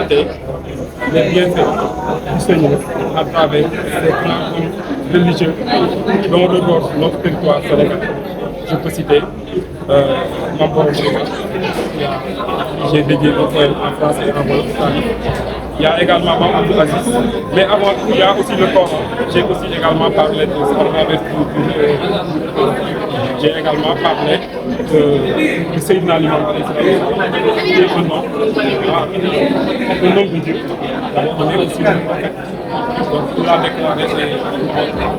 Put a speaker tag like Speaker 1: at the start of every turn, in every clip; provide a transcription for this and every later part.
Speaker 1: constater les bienfaits du Seigneur à travers ces grands religieux dont regorge notre territoire sénégalais. Je peux citer Mambo Obrega, j'ai dédié un poème en français et en wolof. Il y a également Mam Abdou Aziz, mais avant tout, il y a aussi le Coran. J'ai aussi également parlé de j'ai également parlé de Seydina Limamou qui est un nom de Dieu. On est aussi le prophète. Donc, il a déclaré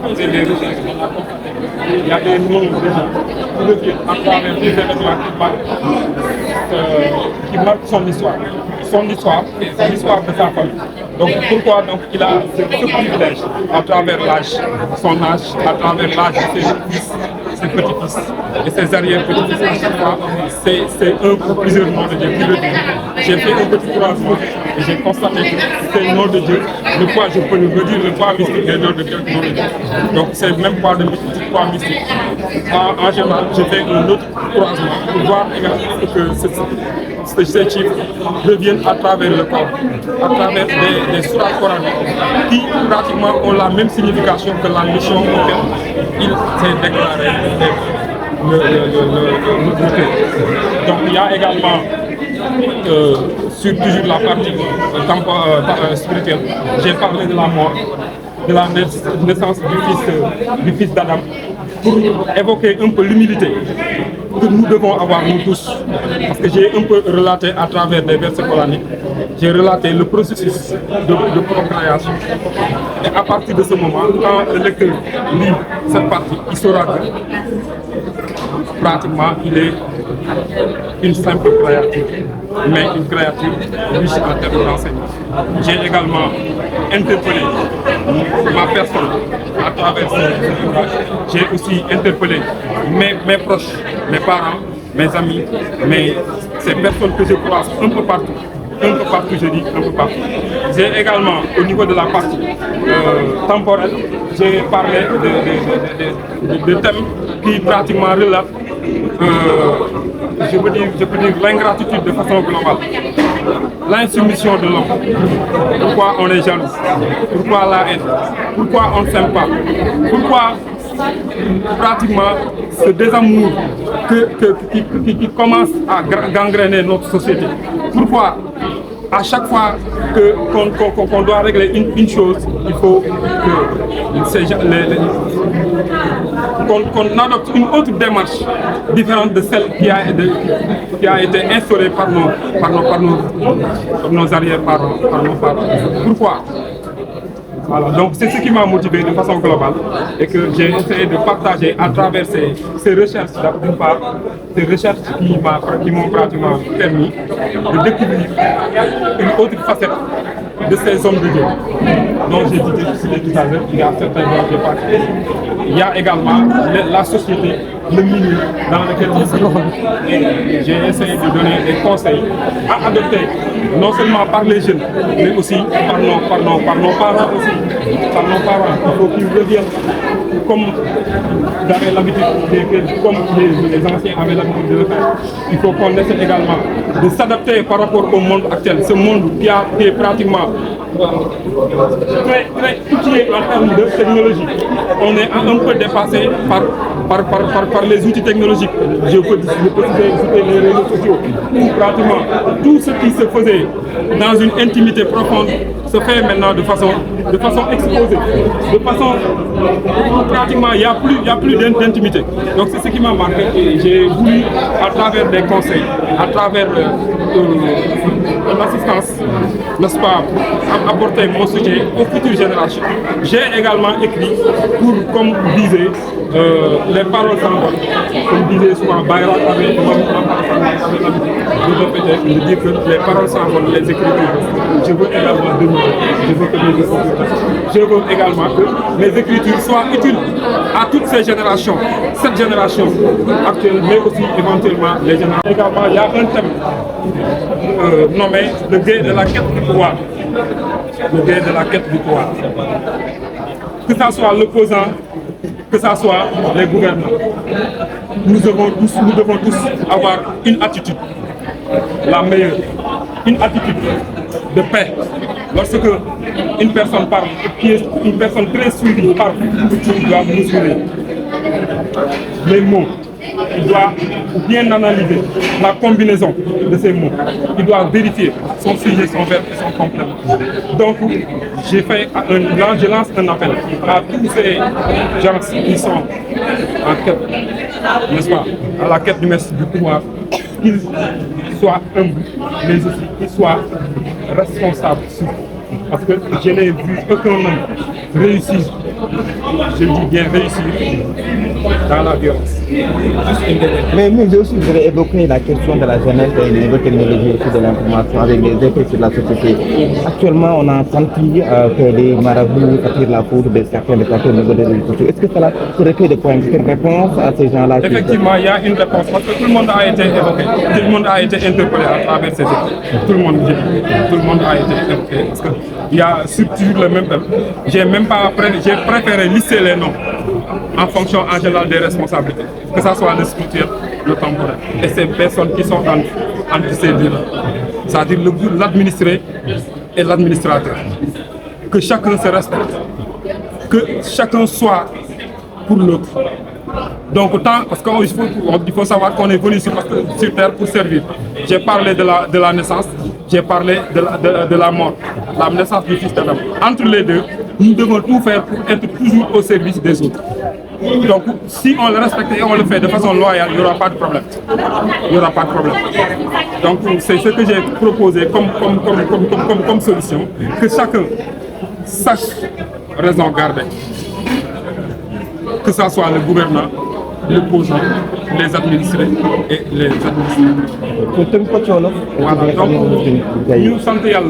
Speaker 1: après les recherches qu'on a constatées. Il y a des noms de gens qui reviennent à travers des événements qui marquent son histoire. Son histoire, c'est l'histoire de sa famille. Donc pourquoi il a ce privilège à travers l'âge, son âge, à travers l'âge de ses fils, ses petits-fils et ses arrière-petits-fils. À chaque fois, c'est un ou plusieurs noms de Dieu qui le disent. J'ai fait un petit croisement et j'ai constaté que c'est le nom de Dieu, le poids, je peux le redire, le poids mystique des noms de Dieu. Donc c'est le même poids de mystique, poids mystique. En général, j'ai fait un autre croisement pour voir également que ces chiffres reviennent à travers le corps, à travers des sourates coraniques qui pratiquement ont la même signification que la mission auquel il s'est déclaré Donc il y a également sur toujours la partie spirituelle, j'ai parlé de la mort, de la naissance du fils d'Adam, pour évoquer un peu l'humilité que nous devons avoir nous tous. Parce que j'ai un peu relaté à travers des versets coraniques, j'ai relaté le processus de procréation. Et à partir de ce moment, quand le lecteur lit cette partie, il saura que pratiquement il est une simple créature, mais une créature riche en termes d'enseignement. J'ai également interpellé ma personne à travers ce ouvrage. J'ai aussi interpellé mes proches, mes parents, mes amis, ces personnes que je croise un peu partout, je dis un peu partout. J'ai également, au niveau de la partie temporelle, j'ai parlé de thèmes qui pratiquement relatent je peux dire l'ingratitude de façon globale, l'insoumission de l'homme, pourquoi on est jaloux, pourquoi la haine, pourquoi on ne s'aime pas, pourquoi pratiquement ce désamour qui commence à gangréner notre société, pourquoi à chaque fois qu'on doit régler une chose, il faut qu'on adopte une autre démarche différente de celle qui a été instaurée par nos arrière-parents, par nos parents. Pourquoi? Voilà, donc c'est ce qui m'a motivé de façon globale et que j'ai essayé de partager à travers ces recherches, d'une part, ces recherches qui m'ont pratiquement permis de découvrir une autre facette de ces hommes de Dieu dont j'ai dit tout à l'heure, il y a certains dont j'ai parlé. Il y a également la société, le milieu dans lequel ils vivent. Et j'ai essayé de donner des conseils à adopter, non seulement par les jeunes, mais aussi par nos parents aussi. Par nos parents, il faut qu'ils reviennent comme j'avais l'habitude, comme les anciens avaient l'habitude de le faire. Il faut qu'on essaie également de s'adapter par rapport au monde actuel, ce monde qui est pratiquement très outillé en termes de technologie. On est un peu dépassé par les outils technologiques. Je peux citer les réseaux sociaux. Pratiquement tout ce qui se faisait dans une intimité profonde se fait maintenant de façon exposée, de façon pratiquement il n'y a plus d'intimité. Donc c'est ce qui m'a marqué et j'ai voulu à travers des conseils, à travers l'assistance, n'est-ce pas, apporter mon soutien aux futures générations. J'ai également écrit pour, comme disait, les paroles s'envolent. Comme disait souvent Bayrak avec de dire que les paroles s'envolent, les écritures. Je veux également demeurer. Je veux également que mes écritures soient utiles à toutes ces générations, cette génération actuelle, mais aussi éventuellement les générations. Également, il y a un thème nommé le guet de la quête du pouvoir. Le guet de la quête du pouvoir. Que ça soit l'opposant, que ça soit les gouvernants. Nous devons tous avoir une attitude, la meilleure, une attitude de paix. Lorsque une personne parle, qui est une personne très suivie parle, il doit mesurer les mots. Il doit bien analyser la combinaison de ces mots. Il doit vérifier son sujet, son verbe et son complément. Donc, je lance un appel à tous ces gens qui sont en quête, n'est-ce pas, à la quête du pouvoir, qu'ils soient humbles, mais aussi qu'ils soient responsables. Parce que je n'ai vu aucun homme réussir, je dis bien réussir, dans la violence.
Speaker 2: Mais vous aussi, vous avez évoqué la question de la jeunesse et des nouvelles technologies aussi de l'information avec les effets sur la société. Actuellement, on a senti que les marabouts attirent la foudre de certains détracteurs au niveau des réseaux sociaux. Est-ce que cela se recueille de points? Est-ce qu'une réponse à ces gens-là?
Speaker 1: Effectivement, il y a une réponse parce que tout le monde a été évoqué, tout le monde a été interpellé à travers ces études. Tout le monde a été évoqué parce qu'il y a toujours le même thème. J'ai préféré lister les noms en fonction en général des responsabilités, que ce soit le spirituel, le temporel, et ces personnes qui sont entre ces deux-là, c'est-à-dire l'administré et l'administrateur. Que chacun se respecte, que chacun soit pour l'autre. Donc parce qu'il faut savoir qu'on est venu sur Terre pour servir. J'ai parlé de la naissance, j'ai parlé de la mort, la naissance du Fils d'Adam. Entre les deux, nous devons tout faire pour être toujours au service des autres. Donc si on le respecte et on le fait de façon loyale, il n'y aura pas de problème. Il n'y aura pas de problème. Donc c'est ce que j'ai proposé comme solution, que chacun sache raison garder. Que ce soit le gouvernant, l'opposant, les administrés et les administrateurs. Voilà, donc ñu sant yàlla